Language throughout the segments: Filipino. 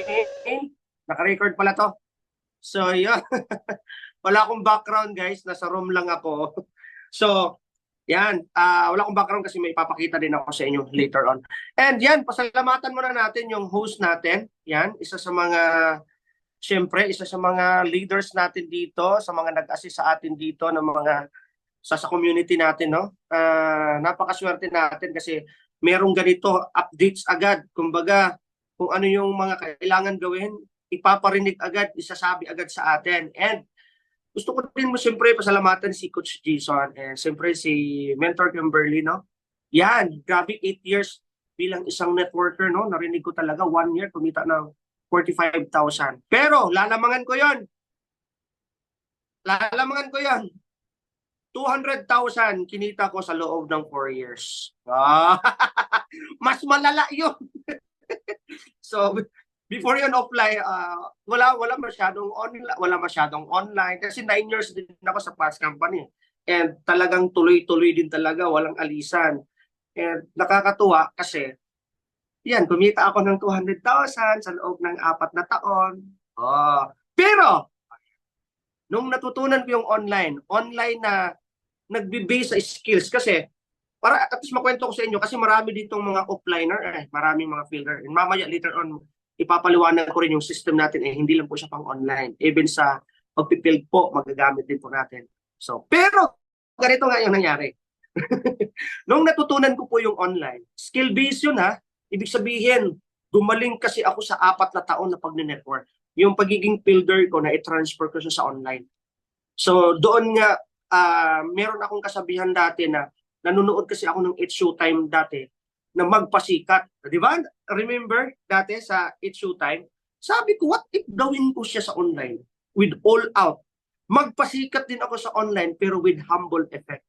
Okay. Naka-record pala to. So, yun. Wala akong background, guys. Nasa room lang ako. So, yan. Wala akong background kasi may ipapakita din ako sa inyo later on. And yan, pasalamatan muna natin yung host natin. Yan, isa sa mga leaders natin dito, sa mga nag-assist sa atin dito ng mga sa community natin, no? Napakaswerte natin kasi merong ganito updates agad. Kumbaga, kung ano yung mga kailangan gawin, ipaparinig agad, isasabi agad sa atin. And gusto ko din mo siyempre pasalamatan si Coach Jason and siyempre si Mentor Kimberly, no? Yan, grabe 8 years bilang isang networker, no? Narinig ko talaga 1 year kumita ng 45,000. Pero lalamangan ko 'yon. Lalamangan ko 'yon. 200,000 kinita ko sa loob ng 4 years. Mas malala 'yun. So, before yun offline, wala masyadong online kasi 9 years din ako sa past company. And talagang tuloy-tuloy din talaga, walang alisan. And nakakatuwa kasi yan, kumita ako ng 200,000 sa loob ng 4 na taon. Pero nung natutunan ko yung online na nagbe-base sa skills kasi para at least makwento ko sa inyo kasi marami ditong mga offliner, maraming mga fielder. And mamaya later on, ipapaliwanag ko rin yung system natin, hindi lang po siya pang online. Even sa pagpipild po, magagamit din po natin. So, pero ganito nga yung nangyari. Nung natutunan ko po yung online, skill-based yun ha. Ibig sabihin, gumaling kasi ako sa 4 na taon na pag-network. Yung pagiging fielder ko na i-transfer ko siya sa online. So, doon nga, meron akong kasabihan dati na nanonood kasi ako ng It's Showtime dati na magpasikat. Di ba? Remember dati sa It's Showtime? Sabi ko, what if gawin ko siya sa online with all out? Magpasikat din ako sa online pero with humble effect.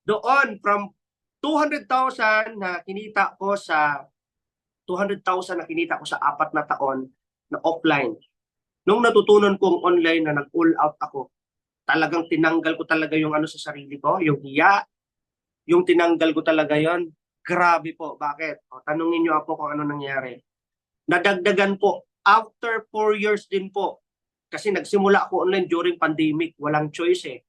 Doon from 200,000 na kinita ko sa 4 na taon na offline. Nung natutunan kong online na nag-all out ako, talagang tinanggal ko talaga yung ano sa sarili ko, yung hiya, yung tinanggal ko talaga yon. Grabe po, bakit? Tanungin niyo ako kung ano nangyari. Nadagdagan po, after 4 years din po, kasi nagsimula ako online during pandemic, walang choice eh.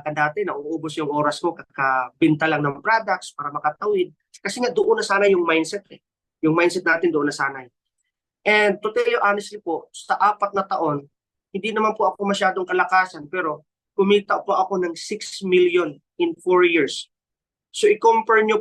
Dati nauubos yung oras ko, kakabinta lang ng products para makatawid. Kasi nga doon na sana yung mindset eh. Yung mindset natin doon na sana. And to tell you honestly po, sa 4 na taon, hindi naman po ako masyadong kalakasan, pero kumita po ako ng 6 million in 4 years. So i-compare nyo po